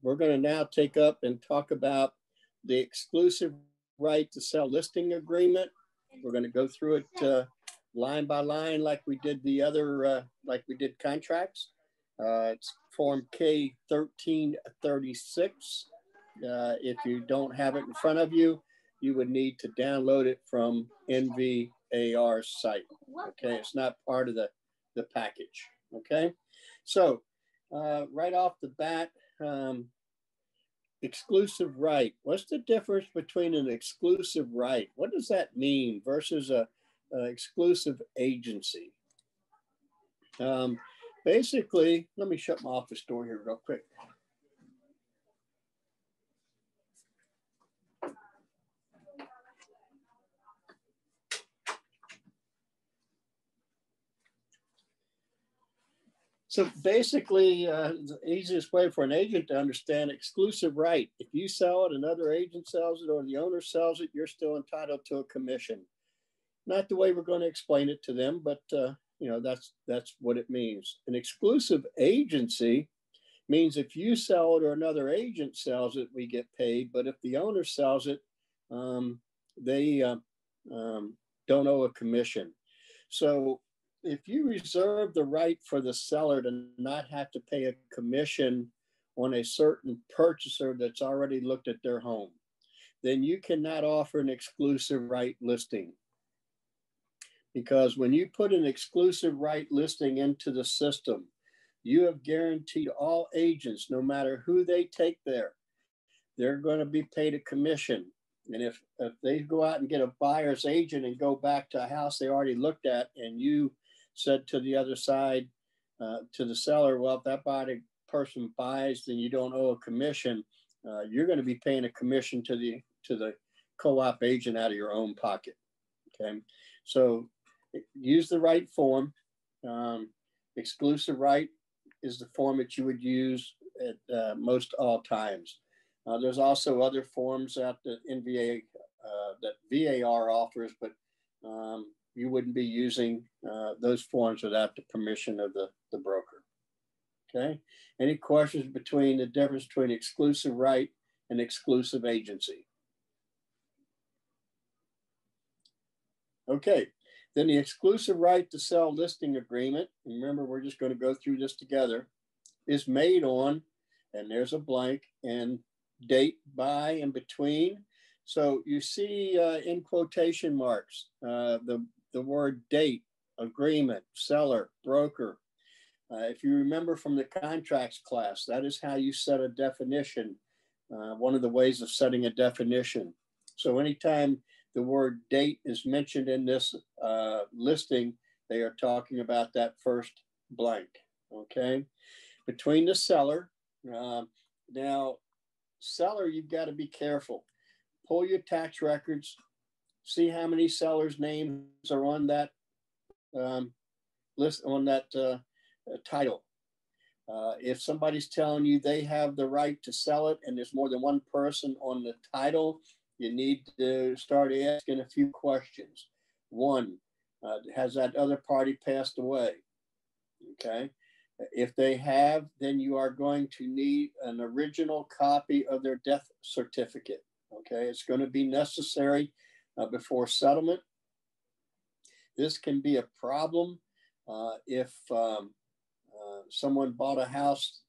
we're going to now take up and talk about the exclusive right to sell listing agreement. We're going to go through it line by line like we did the other, like we did contracts. It's Form K1336. If you don't have it in front of you, you would need to download it from NVAR's site. Okay, it's not part of the package. Okay, so right off the bat, exclusive right. What's the difference between an exclusive right? What does that mean versus a exclusive agency? Basically, let me shut my office door here real quick. So basically, the easiest way for an agent to understand exclusive right, if you sell it, another agent sells it, or the owner sells it, you're still entitled to a commission. Not the way we're going to explain it to them, but you know, that's what it means. An exclusive agency means if you sell it or another agent sells it, we get paid. But if the owner sells it, they don't owe a commission. So if you reserve the right for the seller to not have to pay a commission on a certain purchaser that's already looked at their home, then you cannot offer an exclusive right listing. Because when you put an exclusive right listing into the system, you have guaranteed all agents, no matter who they take there, they're going to be paid a commission. And if they go out and get a buyer's agent and go back to a house they already looked at, and you said to the other side, to the seller, well, if that person buys, then you don't owe a commission. You're going to be paying a commission to the co-op agent out of your own pocket. Okay, so use the right form. Exclusive right is the form that you would use at most all times. There's also other forms out that NVA that VAR offers, but you wouldn't be using those forms without the permission of the broker. Okay. Any questions between the difference between exclusive right and exclusive agency? Okay. Then the exclusive right to sell listing agreement, remember, we're just going to go through this together, is made on, and there's a blank, and date by and between. So you see in quotation marks, the word date, agreement, seller, broker. If you remember from the contracts class, that is how you set a definition, one of the ways of setting a definition. So anytime the word date is mentioned in this listing, they are talking about that first blank, okay? Between the seller, now seller, you've got to be careful. Pull your tax records, see how many sellers' names are on that list, on that title. If somebody's telling you they have the right to sell it and there's more than one person on the title, you need to start asking a few questions. One, has that other party passed away? Okay. If they have, then you are going to need an original copy of their death certificate. Okay. It's going to be necessary before settlement. This can be a problem if someone bought a house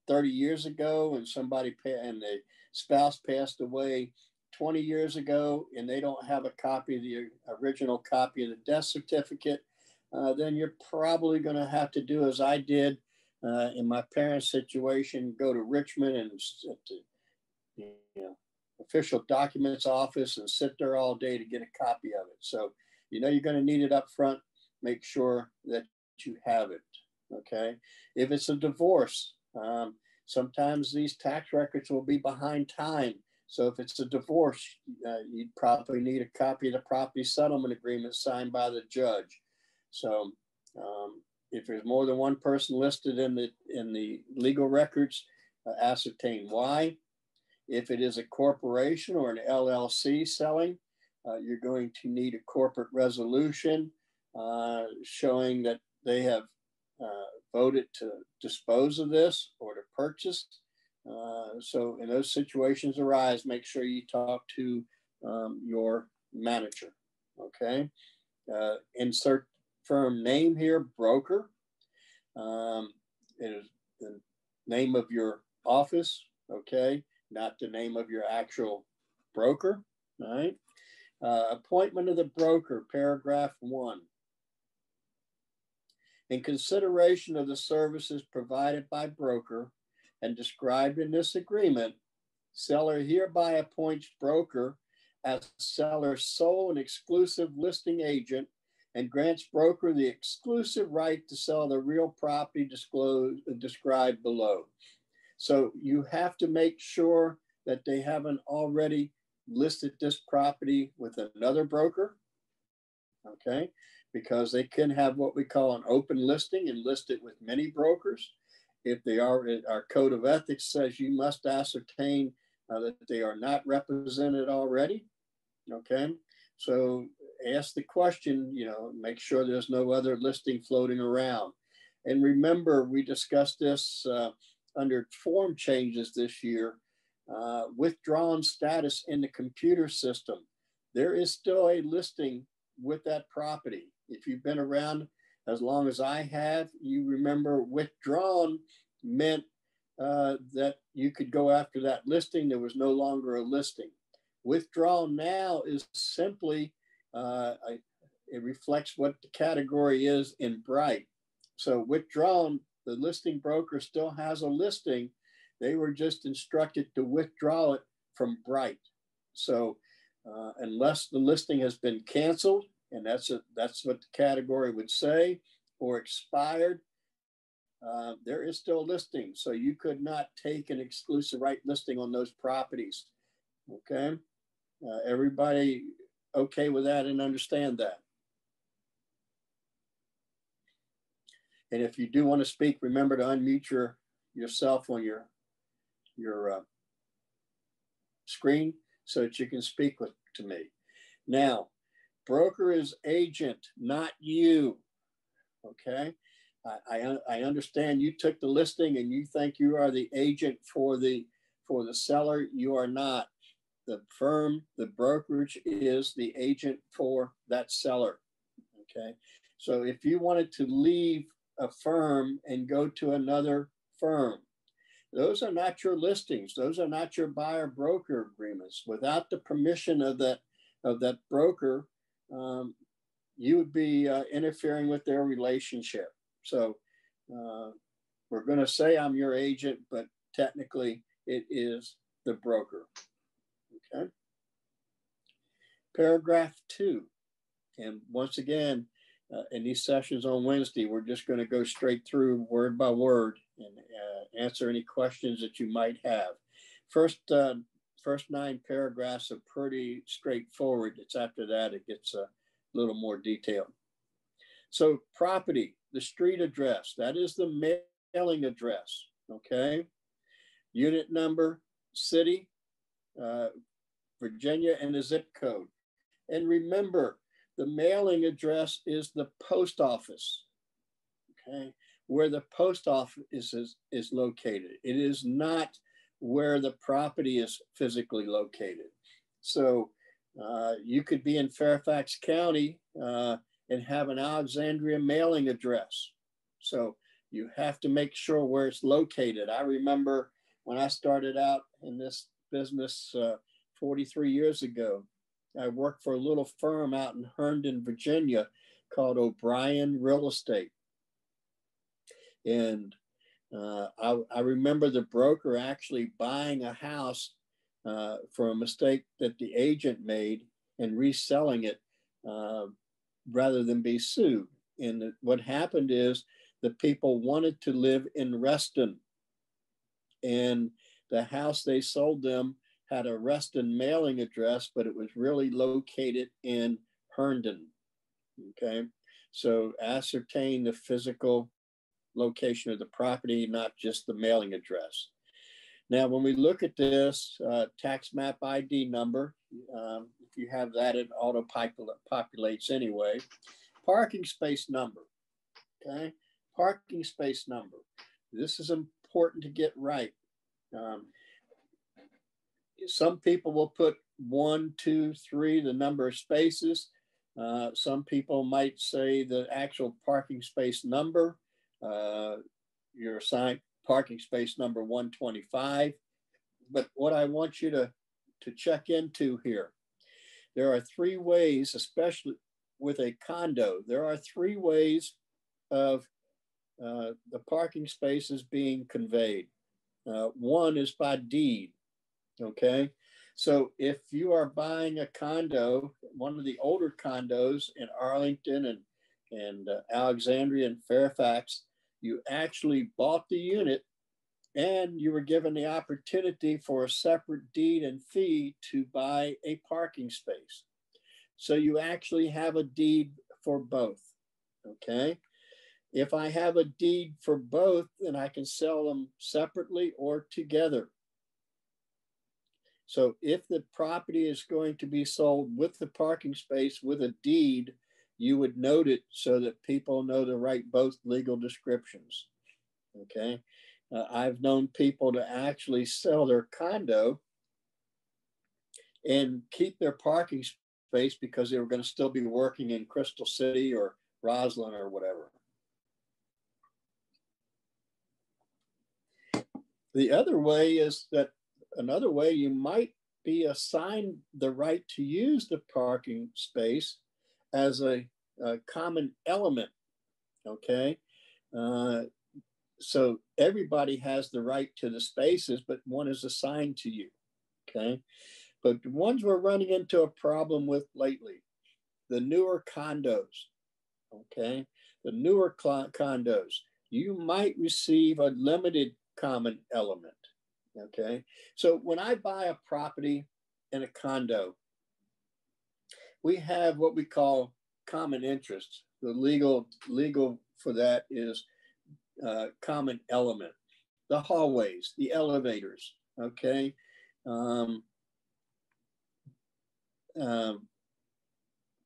30 years ago and and the spouse passed away 20 years ago and they don't have a copy of the original copy of the death certificate, then you're probably going to have to do as I did in my parents' situation, go to Richmond and the official documents office and sit there all day to get a copy of it. So, you're going to need it up front. Make sure that you have it. Okay. If it's a divorce, sometimes these tax records will be behind time. So if it's a divorce, you'd probably need a copy of the property settlement agreement signed by the judge. So if there's more than one person listed in the legal records, ascertain why. If it is a corporation or an LLC selling, you're going to need a corporate resolution showing that they have voted to dispose of this or to purchase. So in those situations arise, make sure you talk to your manager, okay? Insert firm name here, broker. It is the name of your office, okay? Not the name of your actual broker, all right? Appointment of the broker, paragraph 1. In consideration of the services provided by broker and described in this agreement, seller hereby appoints broker as seller's sole and exclusive listing agent and grants broker the exclusive right to sell the real property described below. So you have to make sure that they haven't already listed this property with another broker, okay? Because they can have what we call an open listing and list it with many brokers. If they are, our code of ethics says you must ascertain that they are not represented already, okay? So ask the question, you know, make sure there's no other listing floating around. And remember, we discussed this under form changes this year, withdrawn status in the computer system. There is still a listing with that property. If you've been around as long as I have, you remember withdrawn meant that you could go after that listing. There was no longer a listing. Withdrawn now is simply, it reflects what the category is in Bright. So withdrawn, the listing broker still has a listing. They were just instructed to withdraw it from Bright. So unless the listing has been canceled, and that's what the category would say, or expired, there is still a listing. So you could not take an exclusive right listing on those properties, okay? Everybody okay with that and understand that? And if you do want to speak, remember to unmute yourself on your screen so that you can speak to me. Now, broker is agent, not you, okay? I understand you took the listing and you think you are the agent for the seller. You are not. The firm, the brokerage is the agent for that seller, okay? So if you wanted to leave a firm and go to another firm, those are not your listings. Those are not your buyer broker agreements. Without the permission of that broker, you would be interfering with their relationship. So we're going to say I'm your agent, but technically it is the broker. Okay. Paragraph 2. And once again, in these sessions on Wednesday, we're just going to go straight through word by word and answer any questions that you might have. First 9 paragraphs are pretty straightforward. It's after that it gets a little more detailed. So property, the street address, that is the mailing address, okay? Unit number, city, Virginia, and the zip code. And remember, the mailing address is the post office, okay? Where the post office is located. It is not where the property is physically located. So you could be in Fairfax County and have an Alexandria mailing address. So you have to make sure where it's located. I remember when I started out in this business 43 years ago, I worked for a little firm out in Herndon, Virginia called O'Brien Real Estate. And I remember the broker actually buying a house for a mistake that the agent made and reselling it rather than be sued. And what happened is the people wanted to live in Reston, and the house they sold them had a Reston mailing address, but it was really located in Herndon, okay? So ascertain the physical location of the property, not just the mailing address. Now, when we look at this tax map ID number, if you have that, it auto populates anyway. Parking space number, okay? Parking space number. This is important to get right. Um, some people will put 1, 2, 3, the number of spaces. Some people might say the actual parking space number. You're assigned parking space number 125. But what I want you to check into here, there are 3 ways, especially with a condo, there are 3 ways of the parking spaces being conveyed. One is by deed, okay? So if you are buying a condo, one of the older condos in Arlington and Alexandria and Fairfax, you actually bought the unit and you were given the opportunity for a separate deed and fee to buy a parking space. So you actually have a deed for both, okay? If I have a deed for both, then I can sell them separately or together. So if the property is going to be sold with the parking space with a deed, you would note it so that people know to write both legal descriptions, okay? I've known people to actually sell their condo and keep their parking space because they were going to still be working in Crystal City or Roslyn or whatever. The other way is that another way you might be assigned the right to use the parking space as a common element, okay? So everybody has the right to the spaces, but one is assigned to you, okay? But the ones we're running into a problem with lately, the newer condos, okay? The newer condos, you might receive a limited common element, okay? So when I buy a property in a condo, we have what we call common interests. The legal for that is common element, the hallways, the elevators, okay?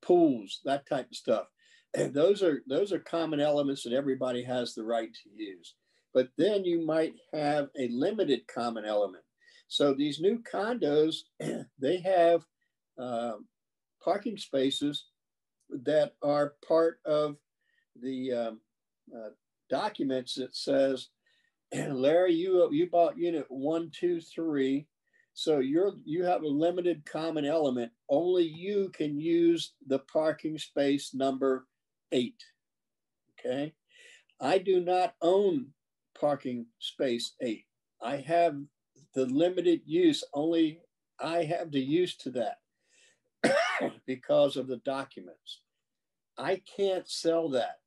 Pools, that type of stuff. And those are common elements that everybody has the right to use. But then you might have a limited common element. So these new condos, they have parking spaces that are part of the documents that says, Larry, you bought unit 1, 2, 3. So you have a limited common element. Only you can use the parking space number 8. Okay. I do not own parking space 8. I have the limited use. Only I have the use to that because of the documents. I can't sell that.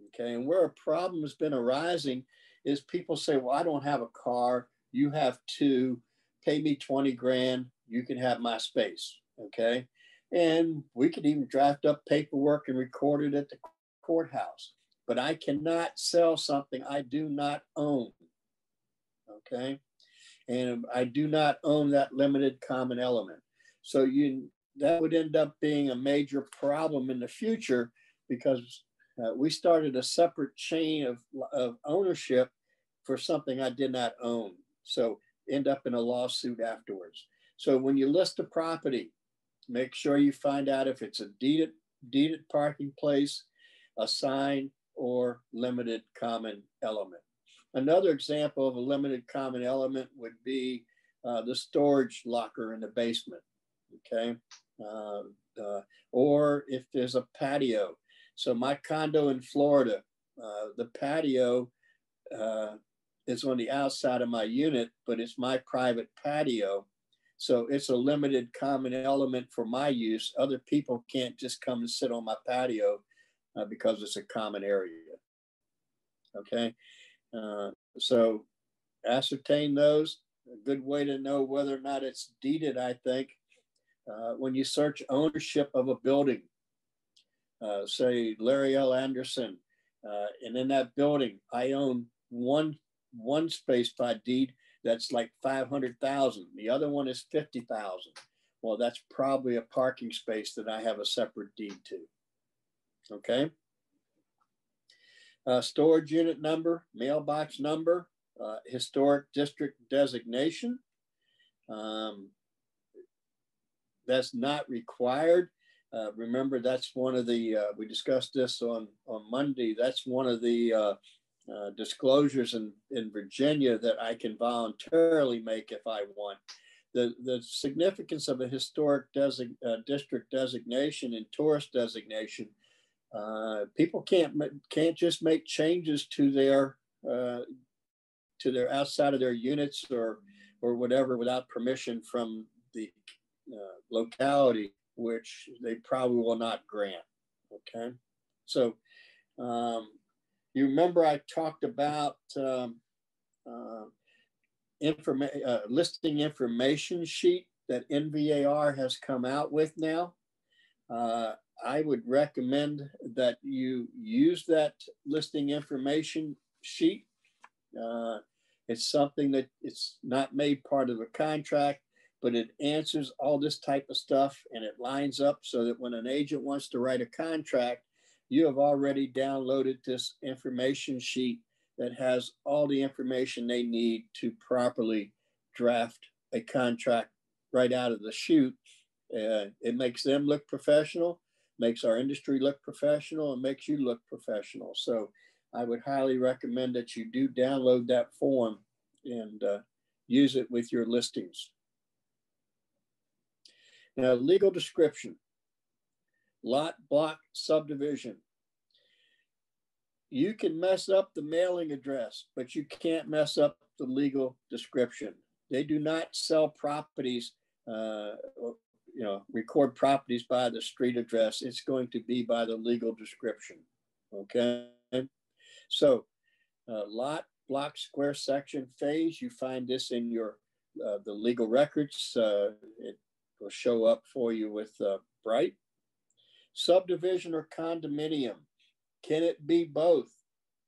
Okay. And where a problem has been arising is people say, well, I don't have a car. You have 2, pay me 20 grand. You can have my space. Okay. And we could even draft up paperwork and record it at the courthouse, but I cannot sell something I do not own. Okay. And I do not own that limited common element. So that would end up being a major problem in the future because we started a separate chain of ownership for something I did not own. So end up in a lawsuit afterwards. So when you list a property, make sure you find out if it's a deeded parking place, assigned, or limited common element. Another example of a limited common element would be the storage locker in the basement, okay? Or if there's a patio. So my condo in Florida, the patio is on the outside of my unit, but it's my private patio. So it's a limited common element for my use. Other people can't just come and sit on my patio because it's a common area. Okay. So ascertain those. A good way to know whether or not it's deeded, I think, when you search ownership of a building, say Larry L. Anderson, and in that building, I own one space by deed that's like 500,000. The other one is 50,000. Well, that's probably a parking space that I have a separate deed to. Okay. Storage unit number, mailbox number, historic district designation. That's not required. Remember, that's one of the, we discussed this on Monday, that's one of the disclosures in Virginia that I can voluntarily make if I want. The significance of a historic district designation and tourist designation, people can't just make changes to their outside of their units or whatever without permission from the locality, which they probably will not grant. Okay, so you remember I talked about listing information sheet that NVAR has come out with now. I would recommend that you use that listing information sheet. It's something that it's not made part of a contract, but it answers all this type of stuff and it lines up so that when an agent wants to write a contract, you have already downloaded this information sheet that has all the information they need to properly draft a contract right out of the chute. It makes them look professional, makes our industry look professional, and makes you look professional. So I would highly recommend that you do download that form and use it with your listings. Now, legal description, lot, block, subdivision. You can mess up the mailing address, but you can't mess up the legal description. They do not sell properties, record properties by the street address. It's going to be by the legal description, okay? So lot, block, square, section, phase, you find this in your, the legal records. It will show up for you with Bright. Subdivision or condominium. Can it be both?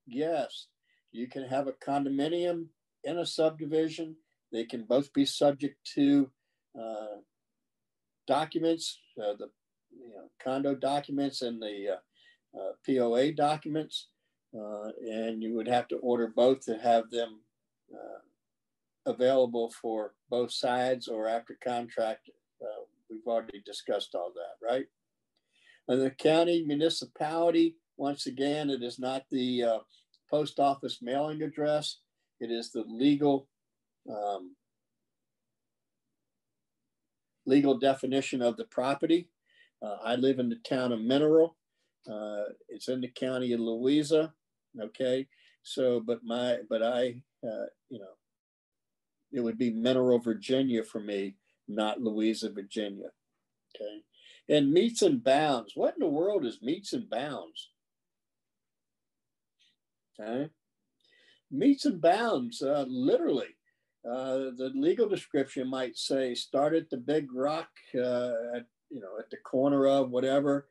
Yes. You can have a condominium and a subdivision. They can both be subject to documents, the condo documents and the POA documents. And you would have to order both to have them available for both sides or after contract. We've already discussed all that, right? And the county municipality, once again, it is not the post office mailing address. It is the legal definition of the property. I live in the town of Mineral. It's in the county of Louisa. Okay, so but I it would be Mineral, Virginia for me, not Louisa, Virginia. Okay, and meets and bounds. What in the world is meets and bounds? Okay, meets and bounds. Literally, the legal description might say start at the big rock, at the corner of whatever.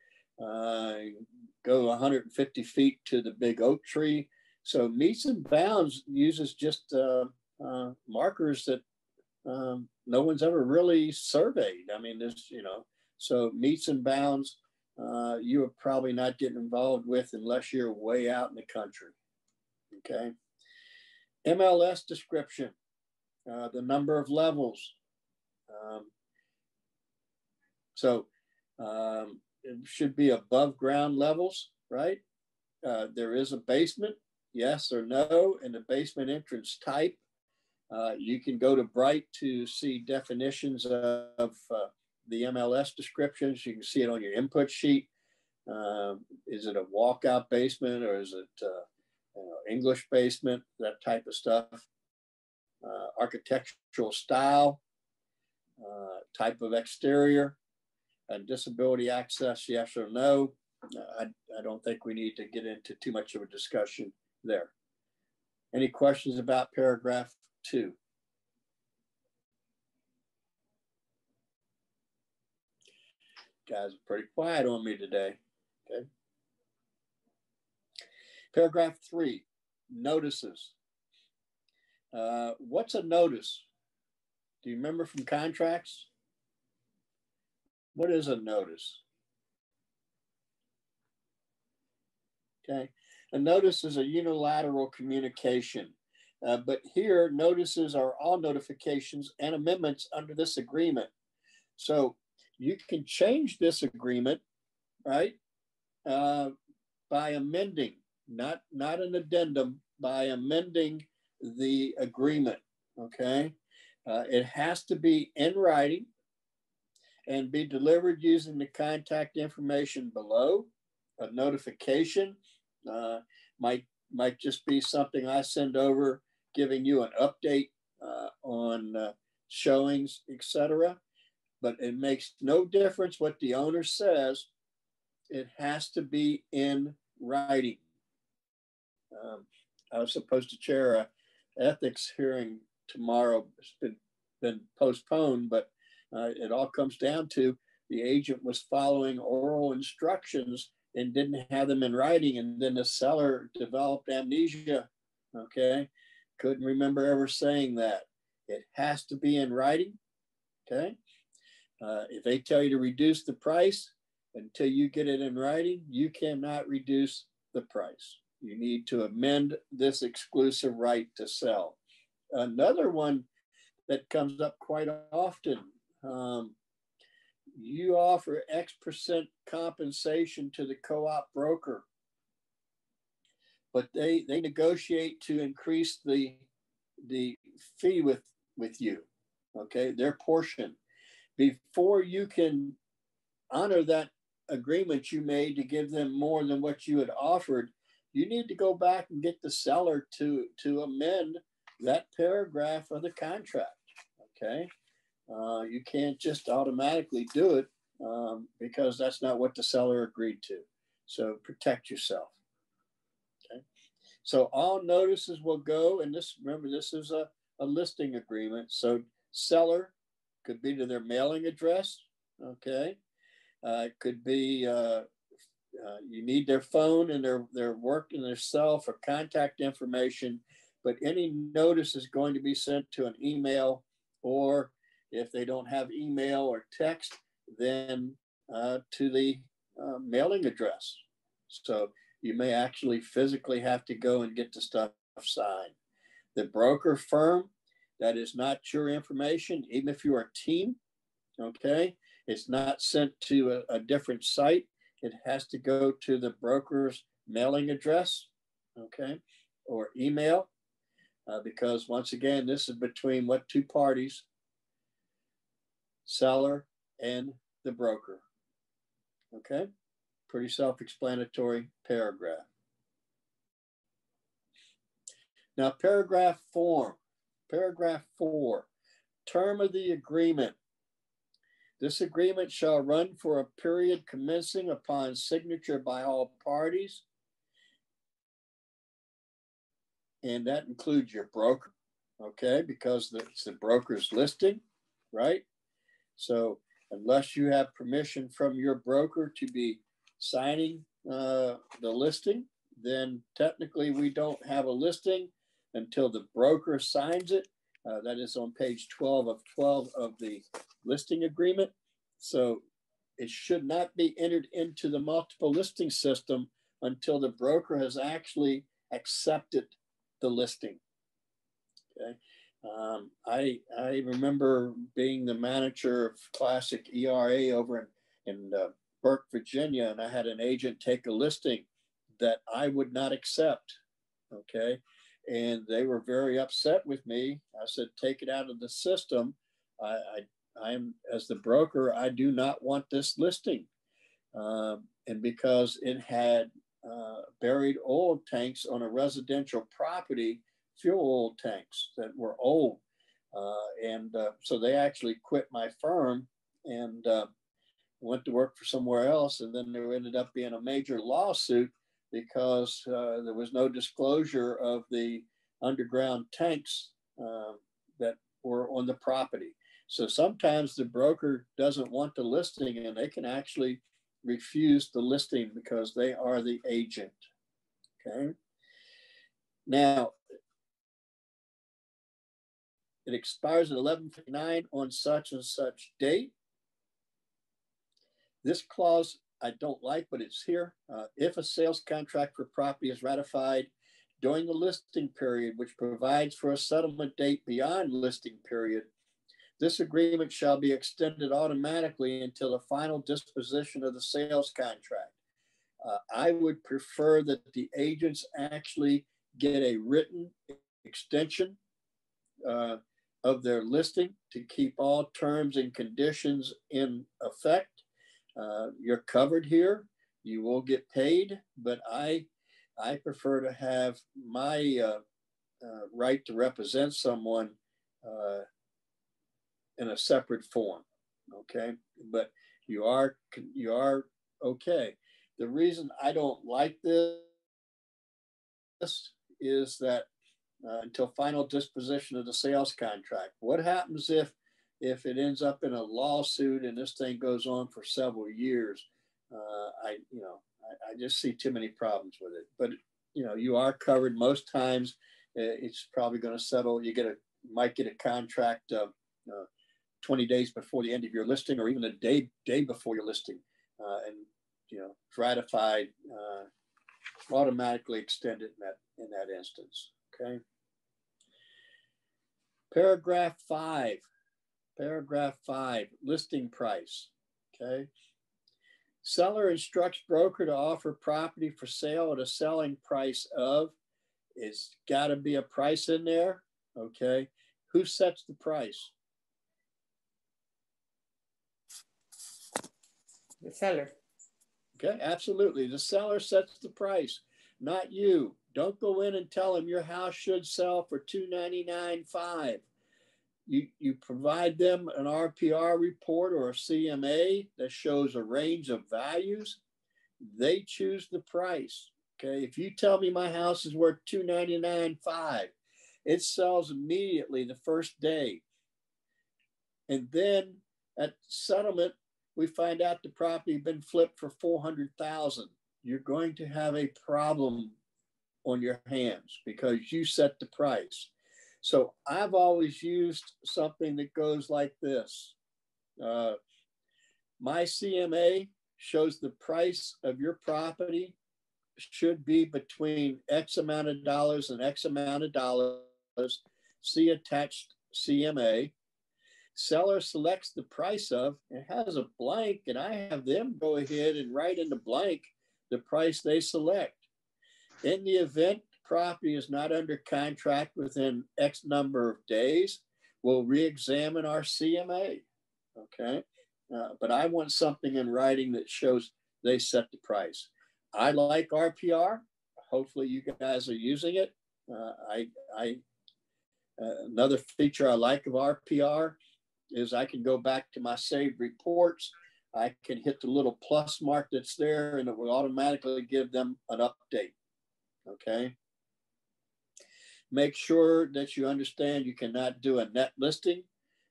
Go 150 feet to the big oak tree. So meets and bounds uses just markers that no one's ever really surveyed. I mean, there's, so meets and bounds, you are probably not getting involved with unless you're way out in the country. Okay. MLS description, the number of levels. It should be above ground levels, right? There is a basement, yes or no, and the basement entrance type. You can go to Bright to see definitions of the MLS descriptions. You can see it on your input sheet. Is it a walkout basement or is it English basement, that type of stuff? Architectural style, type of exterior, and disability access, yes or no. I don't think we need to get into too much of a discussion there. Any questions about paragraph 2? Guys are pretty quiet on me today. Okay. Paragraph 3, notices. What's a notice? Do you remember from contracts? What is a notice? Okay. A notice is a unilateral communication. But here, notices are all notifications and amendments under this agreement. So you can change this agreement, right, by amending, not an addendum, by amending the agreement, okay? It has to be in writing and be delivered using the contact information below. A notification might just be something I send over giving you an update on showings, etc. But it makes no difference what the owner says. It has to be in writing. I was supposed to chair a ethics hearing tomorrow. It's been postponed, but it all comes down to the agent was following oral instructions and didn't have them in writing, and then the seller developed amnesia. Okay, couldn't remember ever saying that. It has to be in writing. Okay, if they tell you to reduce the price until you get it in writing, you cannot reduce the price. You need to amend this exclusive right to sell. Another one that comes up quite often, you offer X% compensation to the co-op broker, but they negotiate to increase the fee with you, okay, their portion. Before you can honor that agreement you made to give them more than what you had offered, you need to go back and get the seller to amend that paragraph of the contract, okay? You can't just automatically do it because that's not what the seller agreed to. So protect yourself, okay? So all notices will go, and this, remember, this is a listing agreement. So seller could be to their mailing address, okay? It could be, you need their phone and their work and their cell for contact information, but any notice is going to be sent to an email, or if they don't have email or text, then to the mailing address. So you may actually physically have to go and get the stuff signed. The broker firm, that is not your information, even if you are a team, okay? It's not sent to a different site. It has to go to the broker's mailing address, okay, or email, because once again, this is between what two parties? Seller and the broker, okay? Pretty self-explanatory paragraph. Now, paragraph 4, term of the agreement. This agreement shall run for a period commencing upon signature by all parties, and that includes your broker, okay, because it's the broker's listing, right? So unless you have permission from your broker to be signing the listing, then technically we don't have a listing until the broker signs it. That is on page 12 of the listing agreement. So it should not be entered into the multiple listing system until the broker has actually accepted the listing, okay? I remember being the manager of Classic ERA over in Burke, Virginia, and I had an agent take a listing that I would not accept, okay? And they were very upset with me. I said, take it out of the system. I'm, as the broker, I do not want this listing. And because it had buried oil tanks on a residential property, fuel oil tanks that were old. So they actually quit my firm and went to work for somewhere else. And then there ended up being a major lawsuit because there was no disclosure of the underground tanks that were on the property. So sometimes the broker doesn't want the listing and they can actually refuse the listing because they are the agent, okay? Now, it expires at 11/59 on such and such date. This clause I don't like, but it's here. If a sales contract for property is ratified during the listing period, which provides for a settlement date beyond listing period, this agreement shall be extended automatically until the final disposition of the sales contract. I would prefer that the agents actually get a written extension of their listing to keep all terms and conditions in effect. You're covered here. You will get paid, but I prefer to have my right to represent someone in a separate form. Okay, but you are okay. The reason I don't like this is that until final disposition of the sales contract. What happens if it ends up in a lawsuit and this thing goes on for several years? I just see too many problems with it. But you are covered most times. It's probably going to settle. You might get a contract 20 days before the end of your listing, or even a day before your listing, and it's ratified, automatically extended in that instance. Okay. Paragraph 5, listing price. Okay. Seller instructs broker to offer property for sale at a selling price of. It's got to be a price in there. Okay. Who sets the price? The seller. Okay, absolutely. The seller sets the price, not you. Don't go in and tell them your house should sell for $299,500. You provide them an RPR report or a CMA that shows a range of values. They choose the price. Okay, if you tell me my house is worth $299,500, it sells immediately the first day. And then at settlement, we find out the property has been flipped for $400,000. You're going to have a problem on your hands because you set the price. So I've always used something that goes like this. My CMA shows the price of your property should be between X amount of dollars and X amount of dollars. See attached CMA. Seller selects the price of, it has a blank, and I have them go ahead and write in the blank the price they select. In the event the property is not under contract within X number of days, we'll re-examine our CMA. Okay, but I want something in writing that shows they set the price. I like RPR. Hopefully you guys are using it. Another feature I like of RPR is I can go back to my saved reports. I can hit the little plus mark that's there and it will automatically give them an update. Okay. Make sure that you understand you cannot do a net listing.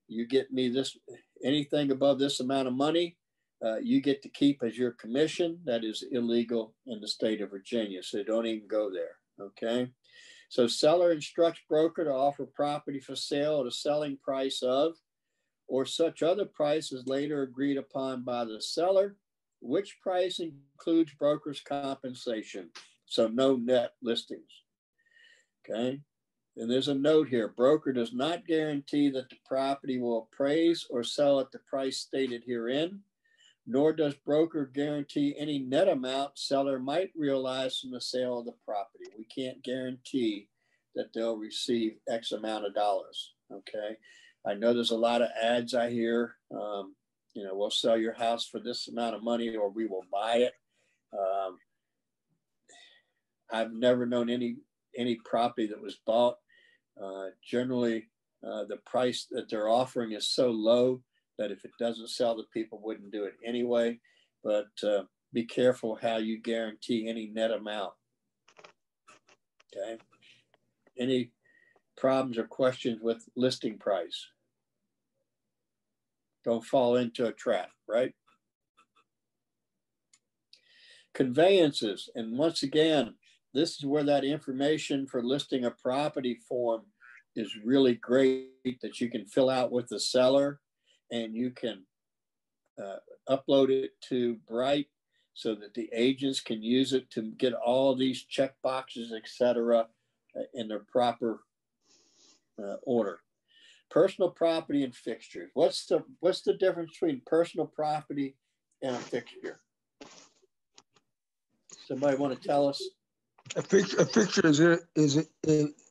You get me this, anything above this amount of money, you get to keep as your commission. That is illegal in the state of Virginia. So don't even go there. Okay. So seller instructs broker to offer property for sale at a selling price of, or such other price as later agreed upon by the seller, which price includes broker's compensation. So no net listings. Okay. And there's a note here. Broker does not guarantee that the property will appraise or sell at the price stated herein, nor does broker guarantee any net amount seller might realize from the sale of the property. We can't guarantee that they'll receive X amount of dollars. Okay. I know there's a lot of ads I hear, we'll sell your house for this amount of money or we will buy it. I've never known any property that was bought. Generally, the price that they're offering is so low that if it doesn't sell, the people wouldn't do it anyway. But be careful how you guarantee any net amount. Okay. Any problems or questions with listing price? Don't fall into a trap, right? Conveyances. And once again, this is where that information for listing a property form is really great that you can fill out with the seller and you can upload it to Bright so that the agents can use it to get all these check boxes, etc., in their proper order. Personal property and fixtures. What's the difference between personal property and a fixture? Somebody want to tell us? A fixture is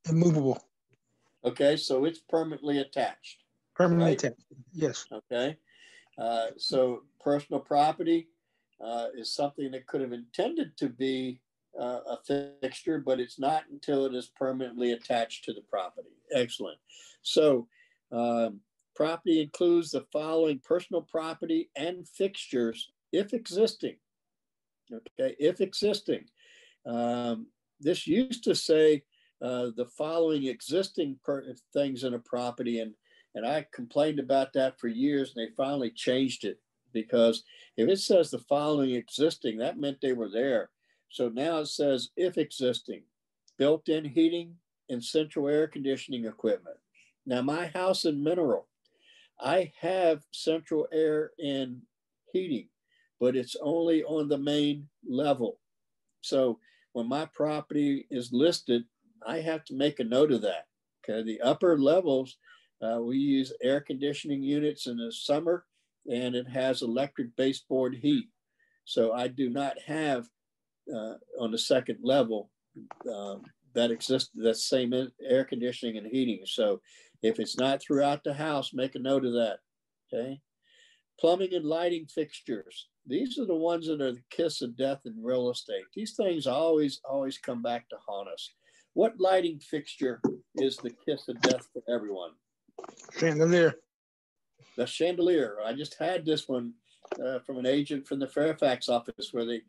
immovable. Okay, so it's permanently attached. Permanently right? attached. Yes. Okay, so personal property is something that could have intended to be a fixture, but it's not until it is permanently attached to the property. Excellent. So property includes the following personal property and fixtures if existing. Okay, if existing. This used to say the following existing things in a property, and I complained about that for years, and they finally changed it, because if it says the following existing, that meant they were there. So now it says if existing, built-in heating and central air conditioning equipment. Now my house in Mineral, I have central air and heating, but it's only on the main level. So when my property is listed, I have to make a note of that. Okay, the upper levels, we use air conditioning units in the summer, and it has electric baseboard heat. So I do not have on the second level that exists, that same air conditioning and heating. So if it's not throughout the house, make a note of that. Okay. Plumbing and lighting fixtures. These are the ones that are the kiss of death in real estate. These things always come back to haunt us. What lighting fixture is the kiss of death for everyone? Chandelier. The chandelier. I just had this one from an agent from the Fairfax office, where the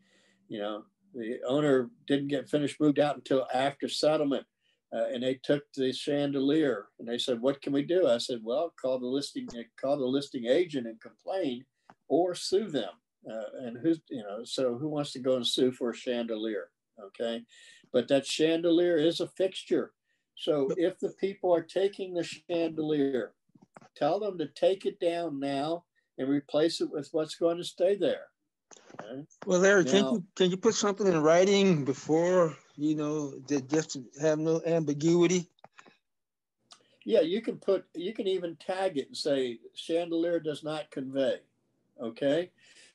owner didn't get finished, moved out until after settlement. And they took the chandelier and they said, what can we do? I said, well, call the listing agent and complain, or sue them. And so who wants to go and sue for a chandelier? Okay. But that chandelier is a fixture. So if the people are taking the chandelier, tell them to take it down now and replace it with what's going to stay there. Okay? Well, Larry, can you put something in writing before, just to have no ambiguity? Yeah, you can even tag it and say chandelier does not convey. Okay.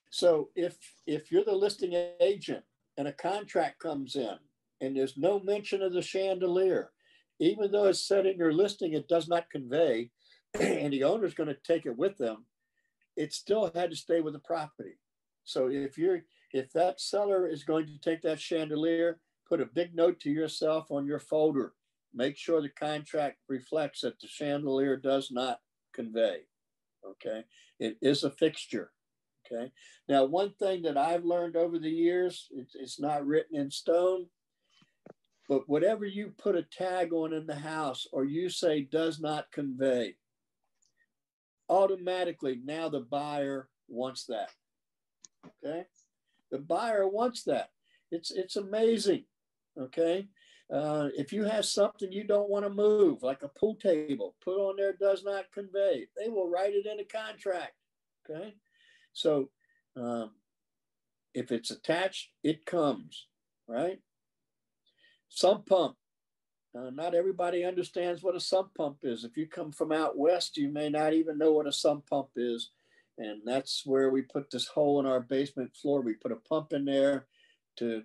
So if you're the listing agent and a contract comes in and there's no mention of the chandelier, even though it's said in your listing it does not convey, and the owner's going to take it with them, it still had to stay with the property. So if that seller is going to take that chandelier, put a big note to yourself on your folder. Make sure the contract reflects that the chandelier does not convey. Okay, it is a fixture. Okay. Now, one thing that I've learned over the years, it's not written in stone, but whatever you put a tag on in the house or you say does not convey, automatically now the buyer wants that. Okay. The buyer wants that. It's amazing. Okay. If you have something you don't want to move, like a pool table, put on there does not convey. They will write it in a contract. Okay. So if it's attached, it comes, right? Sump pump. Not everybody understands what a sump pump is. If you come from out west, you may not even know what a sump pump is. And that's where we put this hole in our basement floor. We put a pump in there to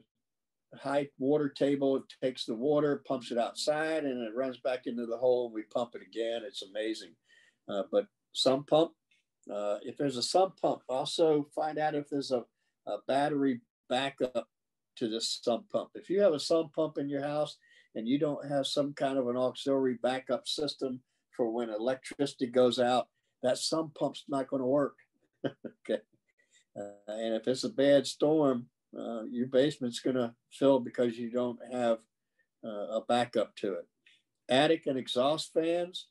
high water table. It takes the water, pumps it outside, and it runs back into the hole, and we pump it again. It's amazing. But sump pump, if there's a sump pump, also find out if there's a battery backup to this sump pump. If you have a sump pump in your house and you don't have some kind of an auxiliary backup system for when electricity goes out, that sump pump's not going to work. Okay. And if it's a bad storm, your basement's going to fill because you don't have a backup to it. Attic and exhaust fans.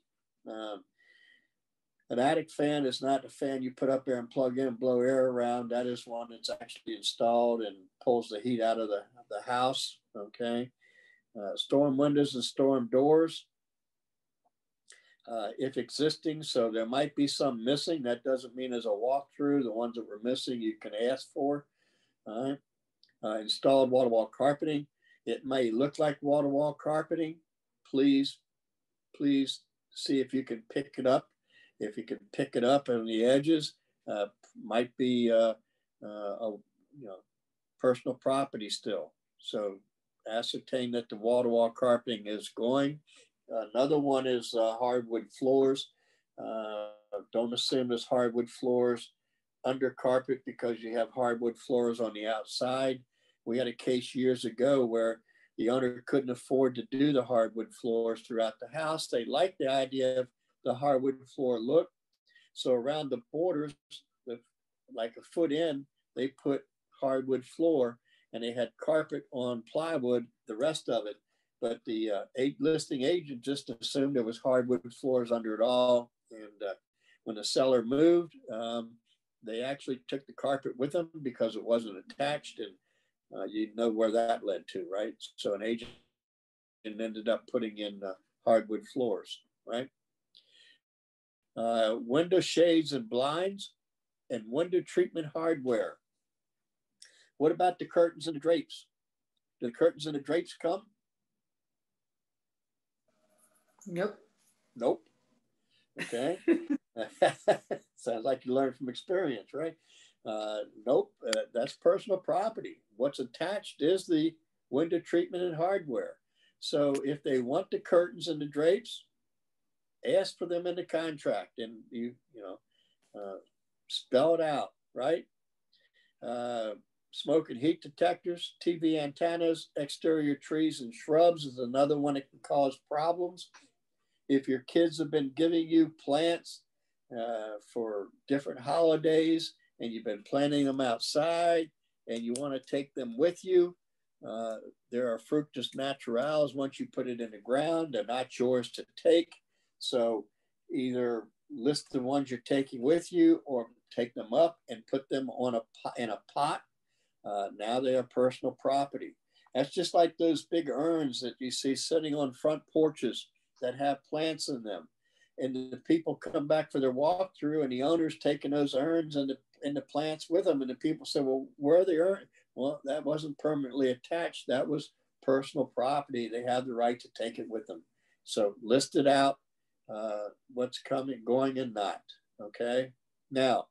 An attic fan is not a fan you put up there and plug in and blow air around. That is one that's actually installed and pulls the heat out of the house. Okay. Storm windows and storm doors. If existing, so there might be some missing. That doesn't mean there's a walkthrough. The ones that were missing, you can ask for. Installed wall-to-wall carpeting. It may look like wall-to-wall carpeting, please see if you can pick it up. If you can pick it up on the edges, might be personal property still. So ascertain that the wall-to-wall carpeting is going. Another one is hardwood floors. Don't assume it's hardwood floors under carpet because you have hardwood floors on the outside. We had a case years ago where the owner couldn't afford to do the hardwood floors throughout the house. They liked the idea of the hardwood floor look. So around the borders, like a foot in, they put hardwood floor, and they had carpet on plywood, the rest of it. But the listing agent just assumed there was hardwood floors under it all. And when the seller moved, they actually took the carpet with them because it wasn't attached, and you know where that led to, right? So an agent ended up putting in hardwood floors, right? Window shades and blinds and window treatment hardware. What about the curtains and the drapes? Do the curtains and the drapes come? Nope. Nope. Okay. Sounds like you learned from experience, right? Nope. That's personal property. What's attached is the window treatment and hardware. So if they want the curtains and the drapes, ask for them in the contract, and you spell it out, right? Smoke and heat detectors, TV antennas, exterior trees and shrubs is another one that can cause problems. If your kids have been giving you plants for different holidays and you've been planting them outside and you want to take them with you, there are fructus naturals. Once you put it in the ground, they're not yours to take. So either list the ones you're taking with you or take them up and put them in a pot. Now they are personal property. That's just like those big urns that you see sitting on front porches that have plants in them. And the people come back for their walkthrough and the owner's taking those urns and the plants with them. And the people say, well, where are the urns? Well, that wasn't permanently attached. That was personal property. They have the right to take it with them. So list it out, what's coming, going, and not, okay? Now,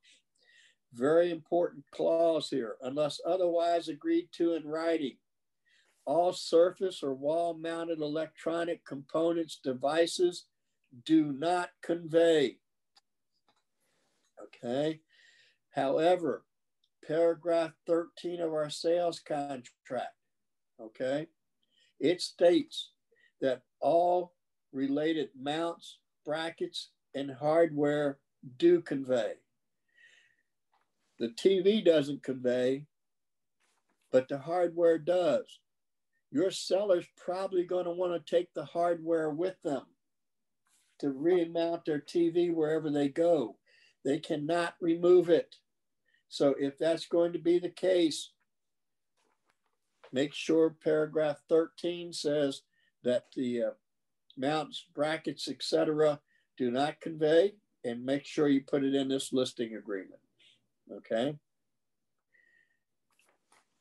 very important clause here, unless otherwise agreed to in writing. All surface or wall-mounted electronic components, devices do not convey, okay? However, paragraph 13 of our sales contract, okay? It states that all related mounts, brackets, and hardware do convey. The TV doesn't convey, but the hardware does. Your seller's probably going to want to take the hardware with them to remount their TV wherever they go. They cannot remove it. So if that's going to be the case, make sure paragraph 13 says that the mounts, brackets, etc. do not convey, and make sure you put it in this listing agreement, okay?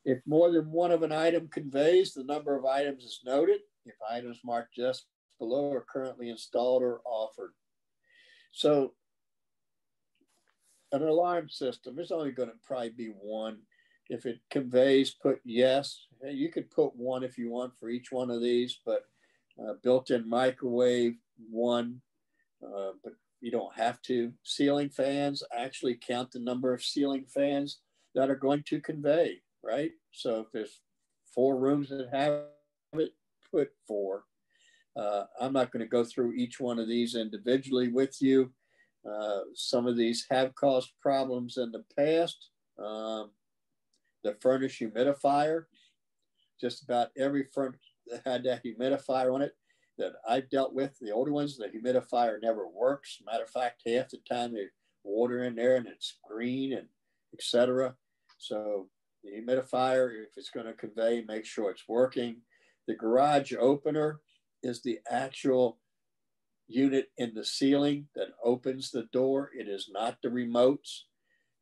If more than one of an item conveys, the number of items is noted. If items marked just below are currently installed or offered. So an alarm system is only going to probably be one. If it conveys, put yes. You could put one if you want for each one of these, but built-in microwave, one, but you don't have to. Ceiling fans, actually count the number of ceiling fans that are going to convey, right? So if there's 4 rooms that have it, put 4. I'm not going to go through each one of these individually with you. Some of these have caused problems in the past. The furnace humidifier, just about every furnace that had that humidifier on it that I've dealt with, the older ones, the humidifier never works. Matter of fact, half the time there's water in there and it's green and etc. So the humidifier, if it's going to convey, make sure it's working. The garage opener is the actual unit in the ceiling that opens the door. It is not the remotes.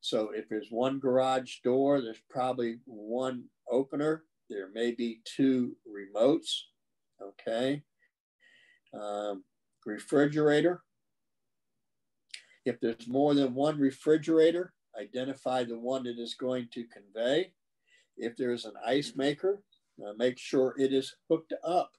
So if there's one garage door, there's probably one opener. There may be 2 remotes, okay? Refrigerator. If there's more than one refrigerator, identify the one that is going to convey. If there's an ice maker, make sure it is hooked up.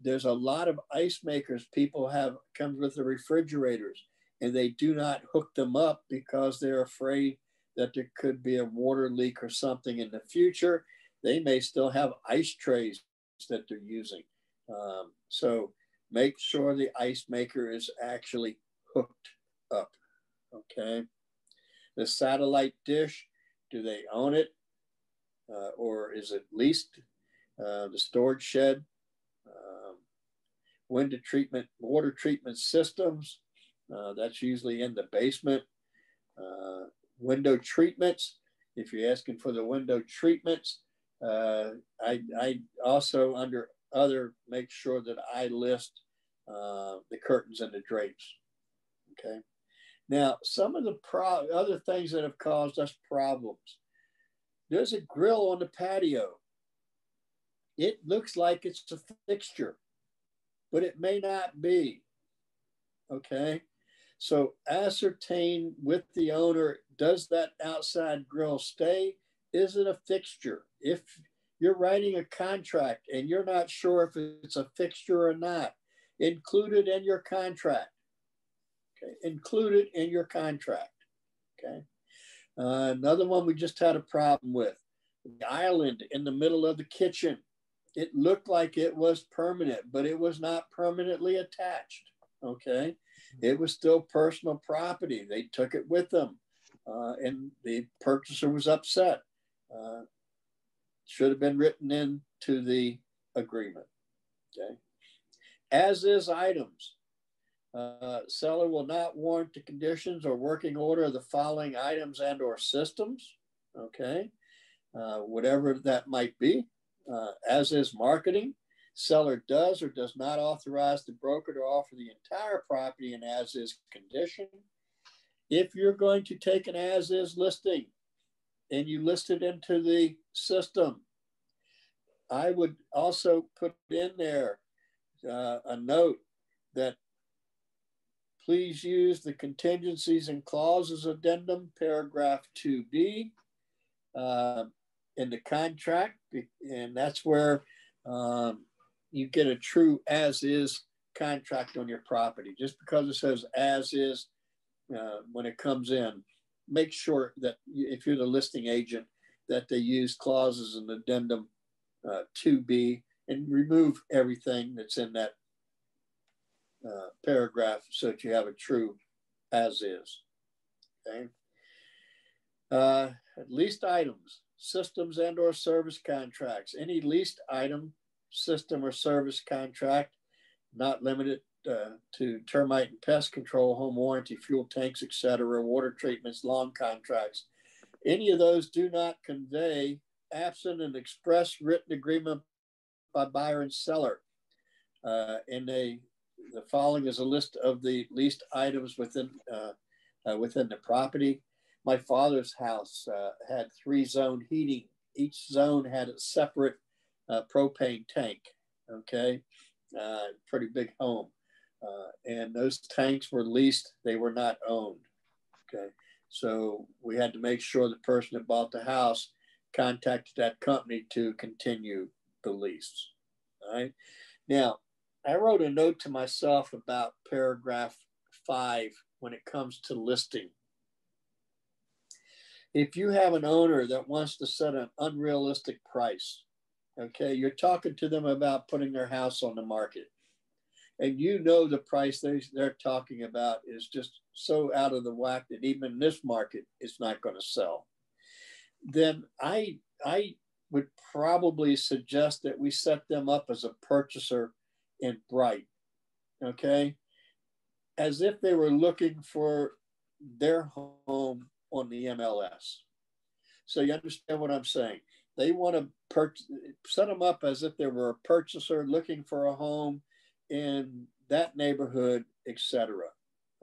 There's a lot of ice makers people have comes with the refrigerators, and they do not hook them up because they're afraid that there could be a water leak or something in the future. They may still have ice trays that they're using. So make sure the ice maker is actually hooked up, okay? The satellite dish, do they own it? Or is it leased? The storage shed, water treatment systems, that's usually in the basement. Window treatments, if you're asking for the window treatments, I also under other make sure that I list the curtains and the drapes, okay? Now, some of the other things that have caused us problems. There's a grill on the patio. It looks like it's a fixture, but it may not be, okay? So ascertain with the owner, does that outside grill stay? Is it a fixture? If you're writing a contract and you're not sure if it's a fixture or not, include it in your contract. Okay, include it in your contract, okay? Another one we just had a problem with, the island in the middle of the kitchen. It looked like it was permanent, but it was not permanently attached, okay? It was still personal property. They took it with them, and the purchaser was upset. Should have been written into the agreement, okay? As is items. Seller will not warrant the conditions or working order of the following items and or systems, okay? Whatever that might be. As is marketing, seller does or does not authorize the broker to offer the entire property in as is condition. If you're going to take an as is listing and you list it into the system, I would also put in there a note that please use the contingencies and clauses addendum, paragraph 2B in the contract. And that's where you get a true as is contract on your property. Just because it says as is when it comes in, make sure that if you're the listing agent, that they use clauses and addendum 2B and remove everything that's in that paragraph so that you have a true as is, okay? Leased items, systems and or service contracts. Any leased item, system or service contract, not limited to termite and pest control, home warranty, fuel tanks, etc., water treatments, lawn contracts. Any of those do not convey absent an express written agreement by buyer and seller. The following is a list of the leased items within the property. My father's house had 3-zone heating. Each zone had a separate propane tank, okay? Pretty big home. And those tanks were leased, they were not owned, okay? So we had to make sure the person that bought the house contacted that company to continue the lease, all right? Now, I wrote a note to myself about paragraph 5 when it comes to listing. If you have an owner that wants to set an unrealistic price, okay, you're talking to them about putting their house on the market, and you know the price they're talking about is just so out of the whack that even in this market, it's not going to sell, then I would probably suggest that we set them up as a purchaser in Bright, okay? As if they were looking for their home on the MLS. So you understand what I'm saying? They want to set them up as if they were a purchaser looking for a home in that neighborhood, etc.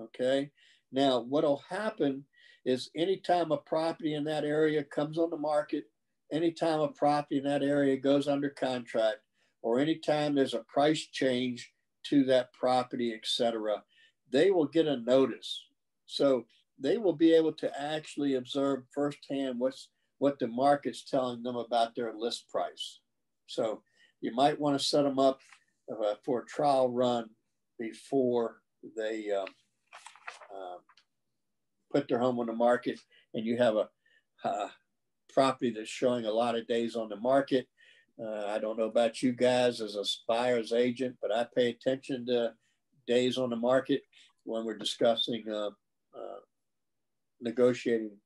Okay? Now, what'll happen is anytime a property in that area comes on the market, anytime a property in that area goes under contract, or anytime there's a price change to that property, etc., they will get a notice. So they will be able to actually observe firsthand what the market's telling them about their list price. So you might want to set them up for a trial run before they put their home on the market, and you have a property that's showing a lot of days on the market. I don't know about you guys as a buyer's agent, but I pay attention to days on the market when we're discussing negotiating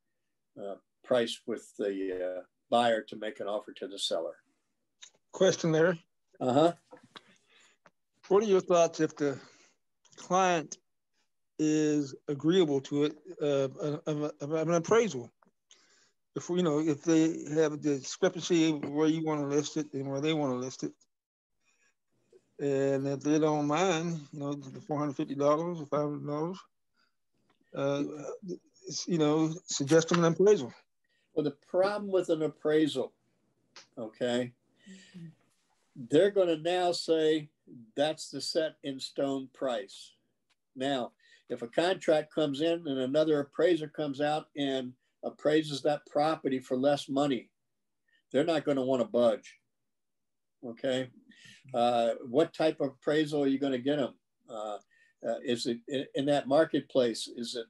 price with the buyer to make an offer to the seller. Question, Larry. Uh-huh. What are your thoughts if the client is agreeable to it, of an appraisal? If if they have a discrepancy where you want to list it and where they want to list it, and if they don't mind, the $450 or $500, suggest them an appraisal. Well, the problem with an appraisal, okay, they're going to now say that's the set in stone price. Now, if a contract comes in and another appraiser comes out and appraises that property for less money, they're not going to want to budge. Okay. What type of appraisal are you going to get them? Is it in that marketplace? Is it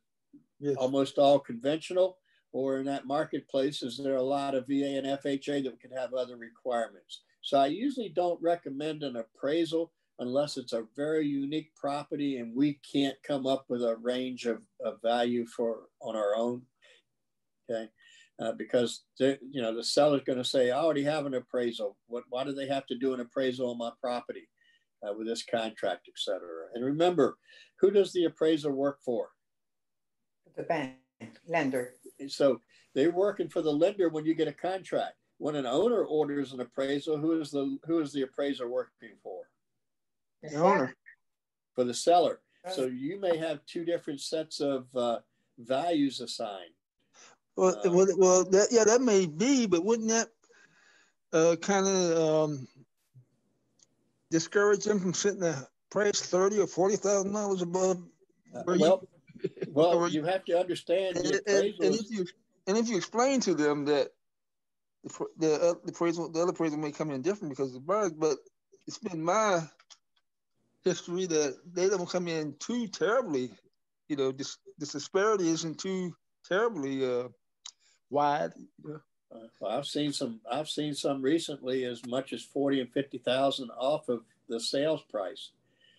almost all conventional, or in that marketplace, is there a lot of VA and FHA that could have other requirements? So I usually don't recommend an appraisal unless it's a very unique property and we can't come up with a range of value on our own. Okay. Because the seller's going to say, I already have an appraisal. Why do they have to do an appraisal on my property with this contract, et cetera? And remember, who does the appraiser work for? The bank, lender. So they're working for the lender when you get a contract. When an owner orders an appraisal, who is the appraiser working for? The owner. For the seller. So you may have two different sets of values assigned. Well, that may be, but wouldn't that kind of discourage them from setting the price $30,000 or $40,000 above? Well, you have to understand the appraisal. And if you explain to them that the other appraisal may come in different because of the bug, but it's been my history that they don't come in too terribly. This disparity isn't too terribly wide. I've seen some recently as much as 40 and 50,000 off of the sales price.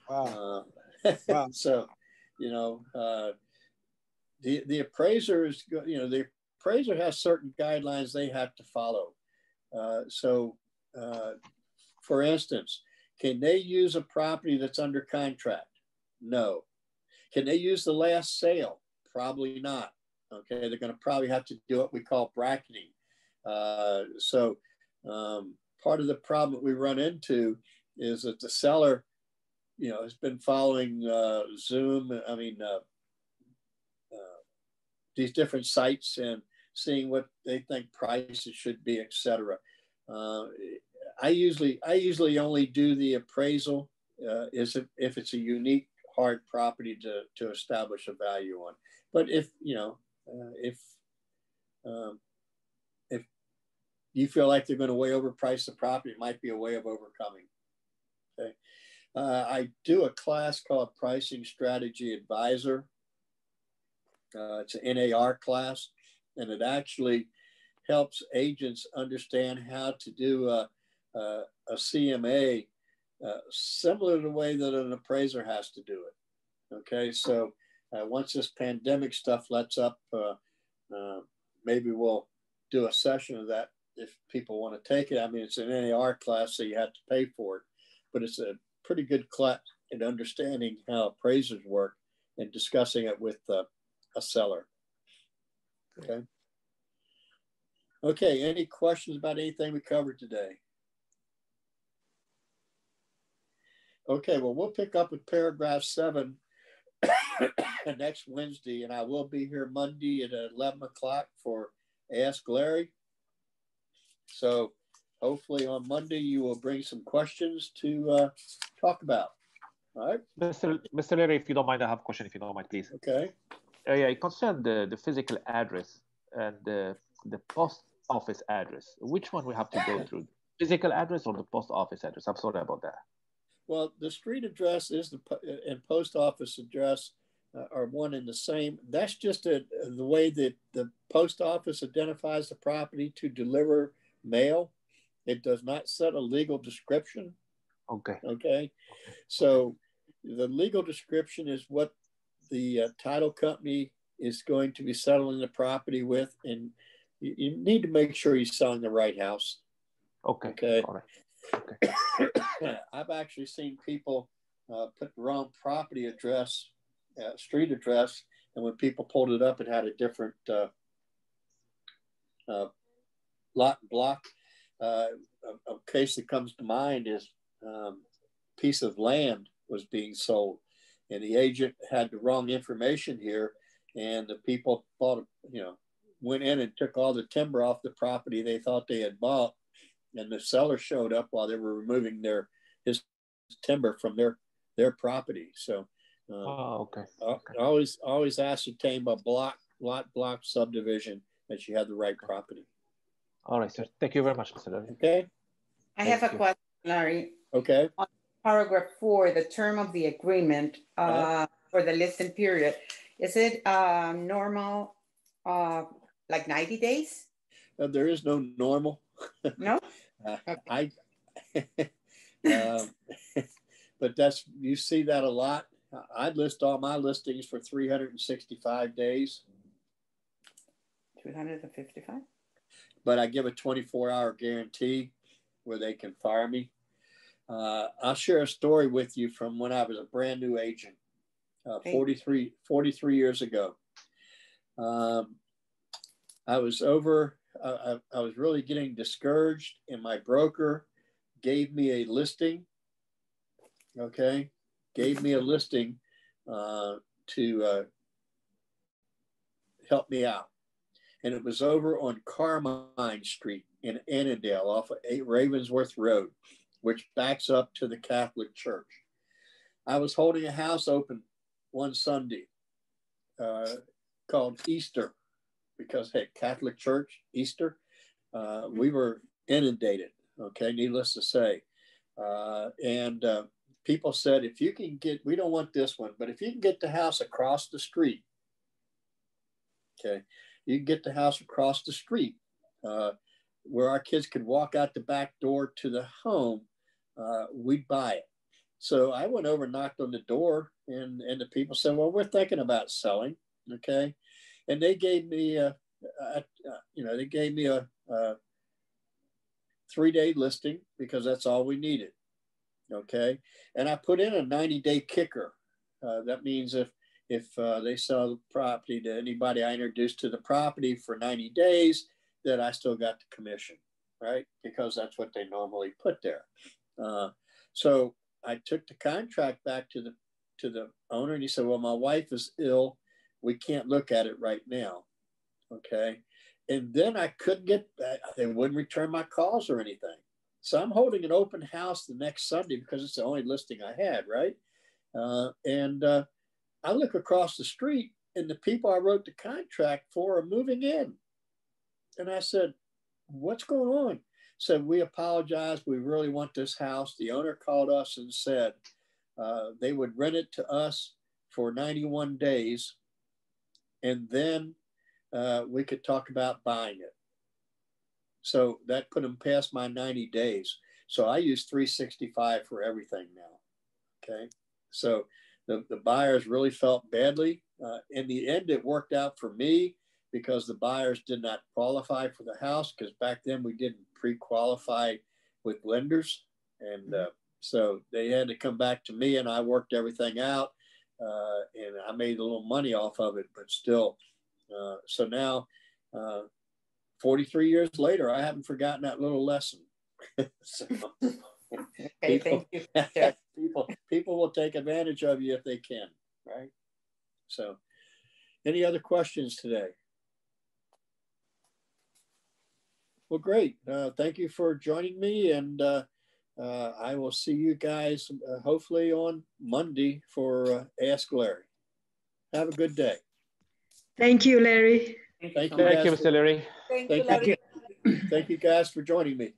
Wow. Wow. So, the appraiser is, the appraiser has certain guidelines they have to follow. For instance, can they use a property that's under contract? No. Can they use the last sale? Probably not. Okay, they're going to probably have to do what we call bracketing. Part of the problem that we run into is that the seller, has been following Zoom. These different sites and seeing what they think prices should be, et cetera. I usually only do the appraisal if it's a unique hard property to establish a value on. But if you feel like they're going to way overprice the property, it might be a way of overcoming. Okay. I do a class called Pricing Strategy Advisor. It's an NAR class, and it actually helps agents understand how to do a CMA similar to the way that an appraiser has to do it. Okay, so once this pandemic stuff lets up, maybe we'll do a session of that if people want to take it. It's an NAR class, so you have to pay for it, but it's a pretty good class in understanding how appraisers work and discussing it with a seller. Okay. Okay, any questions about anything we covered today? Okay, well, we'll pick up with paragraph 7 next Wednesday, and I will be here Monday at 11 o'clock for Ask Larry. So hopefully on Monday you will bring some questions to talk about. All right. Mr. Larry, if you don't mind, I have a question, if you don't mind, please. Okay. Yeah, it concerns the physical address and the post office address. Which one we have to go through? Physical address or the post office address? I'm sorry about that. Well, the street address is and post office address are one and the same. That's just the way that the post office identifies the property to deliver mail. It does not set a legal description. Okay. Okay. So the legal description is what the title company is going to be settling the property with, and you need to make sure you're selling the right house. Okay. Okay. All right. Okay. I've actually seen people put the wrong property address, street address, and when people pulled it up, it had a different lot and block. A case that comes to mind is piece of land was being sold, and the agent had the wrong information here, and the people thought, went in and took all the timber off the property they thought they had bought, and the seller showed up while they were removing his timber from their property. So okay. Always ascertain by block subdivision that you have the right property. All right, sir. Thank you very much, Mr. Larry. Okay. I have a question, Larry. Okay. On paragraph 4, the term of the agreement for the listing period, is it normal, like 90 days? There is no normal. No? Okay. But you see that a lot. I list all my listings for 365 days. 355? But I give a 24-hour guarantee where they can fire me. I'll share a story with you from when I was a brand new agent, 43 years ago. I was really getting discouraged, and my broker gave me a listing. Okay. Gave me a listing to help me out. And it was over on Carmine Street in Annandale off of Ravensworth Road, which backs up to the Catholic Church. I was holding a house open one Sunday called Easter, because, hey, Catholic Church, Easter, we were inundated, okay, needless to say. And people said, if you can get, we don't want this one, but if you can get the house across the street, okay, you can get the house across the street where our kids could walk out the back door to the home, we'd buy it. So I went over and knocked on the door, and the people said, well, we're thinking about selling, okay? And they gave me a 3-day listing because that's all we needed, okay? And I put in a 90-day kicker. That means if they sell the property to anybody I introduced to the property for 90 days, that I still got the commission, right? Because that's what they normally put there. So I took the contract back to the owner, and he said, well, my wife is ill. We can't look at it right now, okay? And then I couldn't they wouldn't return my calls or anything. So I'm holding an open house the next Sunday because it's the only listing I had, right? I look across the street, and the people I wrote the contract for are moving in. And I said, what's going on? Said, we apologize. We really want this house. The owner called us and said they would rent it to us for 91 days. And then we could talk about buying it. So that put them past my 90 days. So I use 365 for everything now. Okay. So the buyers really felt badly. In the end, it worked out for me because the buyers did not qualify for the house, because back then we didn't pre-qualify with lenders. And so they had to come back to me, and I worked everything out, and I made a little money off of it, but still. So now, 43 years later, I haven't forgotten that little lesson. So, okay, thank you. People will take advantage of you if they can, right? So, any other questions today? Well, great. Thank you for joining me, and I will see you guys hopefully on Monday for Ask Larry. Have a good day. Thank you, Larry. Thank you, Mr. Larry. Thank you guys for joining me.